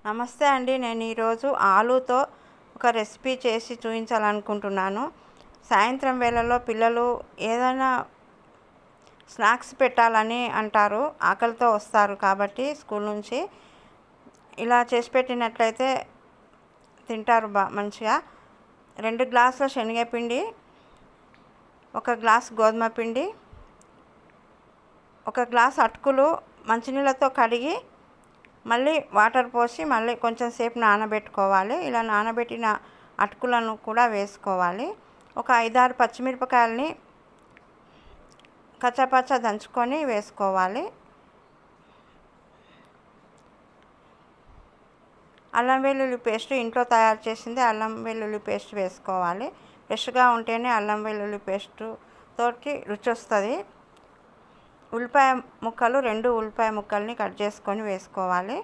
నమస్తే అండి. నేను ఈరోజు ఆలూతో ఒక రెసిపీ చేసి చూపించాలనుకుంటున్నాను. సాయంత్రం వేళల్లో పిల్లలు ఏదైనా స్నాక్స్ పెట్టాలని అంటారు, ఆకలితో వస్తారు కాబట్టి స్కూల్ నుంచి. ఇలా చేసి పెట్టినట్లయితే తింటారు మంచిగా. 2 గ్లాసుల శనగపిండి, 1 గ్లాస్ గోధుమ పిండి, 1 గ్లాస్ అటుకులు మంచినీళ్ళతో కడిగి మళ్ళీ వాటర్ పోసి మళ్ళీ కొంచెం సేపు నానబెట్టుకోవాలి. ఇలా నానబెట్టిన అటుకులను కూడా వేసుకోవాలి. ఒక 5-6 పచ్చిమిరపకాయలని కచ్చాపచ్చా దంచుకొని వేసుకోవాలి. అల్లం వెల్లుల్లి పేస్ట్ ఇంట్లో తయారు చేసింది అల్లం వెల్లుల్లి పేస్ట్ వేసుకోవాలి. ఫ్రెష్గా ఉంటేనే అల్లం వెల్లుల్లి పేస్ట్ తోటి రుచి వస్తుంది. ఉల్లిపాయ ముక్కలు 2 ఉల్లిపాయ ముక్కల్ని కట్ చేసుకొని వేసుకోవాలి.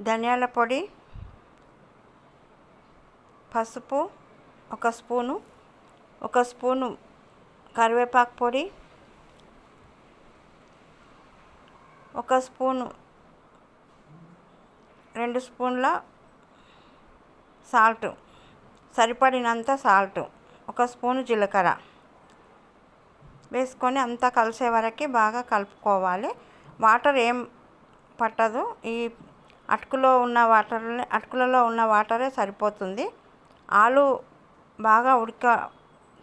ధనియాల పొడి, పసుపు 1 స్పూను, 1 స్పూను కరివేపాకు పొడి, 1 స్పూను 2 స్పూన్ల సాల్ట్, సరిపడినంత సాల్ట్, 1 స్పూను జీలకర్ర వేసుకొని అంతా కలిసే వరకు బాగా కలుపుకోవాలి. వాటర్ ఏం పట్టదు. ఈ అటుకులలో ఉన్న వాటరే సరిపోతుంది. ఆలు బాగా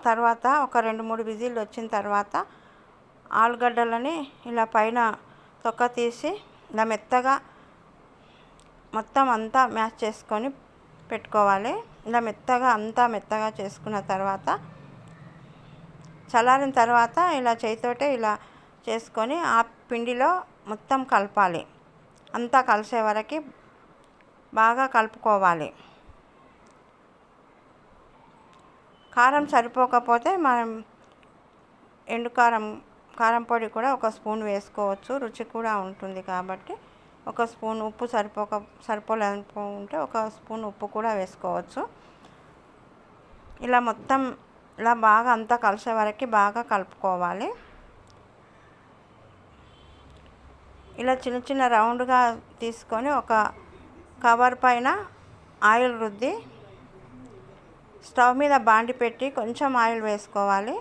తర్వాత ఒక 2-3 విజిల్లు వచ్చిన తర్వాత ఆలుగడ్డలని ఇలా పైన తొక్క తీసి ఇలా మెత్తగా మొత్తం అంతా మ్యాష్ చేసుకొని పెట్టుకోవాలి. ఇలా మెత్తగా చేసుకున్న తర్వాత చల్లారిన తర్వాత ఇలా చేతితోటే ఇలా చేసుకొని ఆ పిండిలో మొత్తం కలపాలి. అంతా కలిసే వరకు బాగా కలుపుకోవాలి. కారం సరిపోకపోతే మనం కారం పొడి కూడా 1 స్పూన్ వేసుకోవచ్చు. రుచి కూడా ఉంటుంది కాబట్టి 1 స్పూన్, ఉప్పు సరిపోలేకపోతే 1 స్పూన్ ఉప్పు కూడా వేసుకోవచ్చు. ఇలా మొత్తం ఇలా బాగా అంతా కలిసే వరకు బాగా కలుపుకోవాలి. ఇలా చిన్న చిన్న రౌండ్గా తీసుకొని ఒక కవర్ పైన ఆయిల్ రుద్ది స్టవ్ మీద బాండి పెట్టి కొంచెం ఆయిల్ వేసుకోవాలి.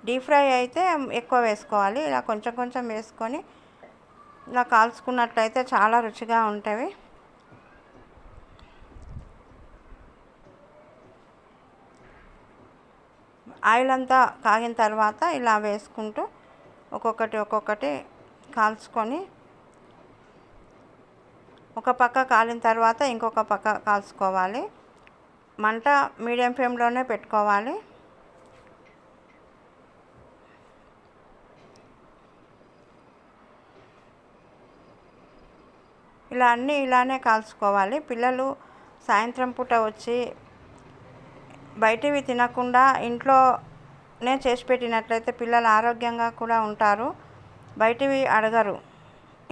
డీప్ ఫ్రై అయితే ఎక్కువ వేసుకోవాలి. ఇలా కొంచెం కొంచెం వేసుకొని ఇలా కాల్చుకున్నట్లయితే చాలా రుచిగా ఉంటాయి. ఆయిల్ అంతా కాగిన తర్వాత ఇలా వేసుకుంటూ ఒక్కొక్కటి కాల్చుకొని ఒక పక్క కాలిన తర్వాత ఇంకొక పక్క కాల్చుకోవాలి. మంట మీడియం ఫ్లేమ్లోనే పెట్టుకోవాలి. ఇలా అన్నీ ఇలానే కాల్చుకోవాలి. పిల్లలు సాయంత్రం పూట వచ్చి బయటివి తినకుండా ఇంట్లోనే చేసి పెట్టినట్లయితే పిల్లలు ఆరోగ్యంగా కూడా ఉంటారు. బయటివి అడగరు.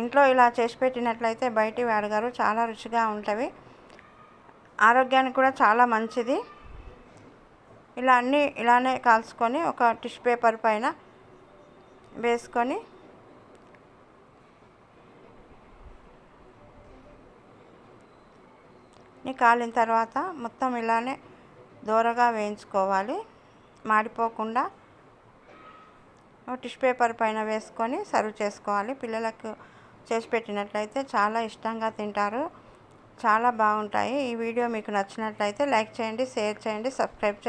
ఇంట్లో ఇలా చేసి పెట్టినట్లయితే బయటివి అడగరు. చాలా రుచిగా ఉంటాయి. ఆరోగ్యానికి కూడా చాలా మంచిది. ఇలా అన్నీ ఇలానే కాల్చుకొని ఒక టిష్యూ పేపర్ పైన వేసుకొని కాలిన తర్వాత మొత్తం ఇలానే దోరగా వేయించుకోవాలి. మాడిపోకుండా టిష్యూ పేపర్ పైన వేసుకొని సర్వ్ చేసుకోవాలి. పిల్లలకు చేసి పెట్టినట్లయితే చాలా ఇష్టంగా తింటారు. చాలా బాగుంటాయి. ఈ వీడియో మీకు నచ్చినట్లయితే లైక్ చేయండి, షేర్ చేయండి, సబ్స్క్రైబ్ చేయండి.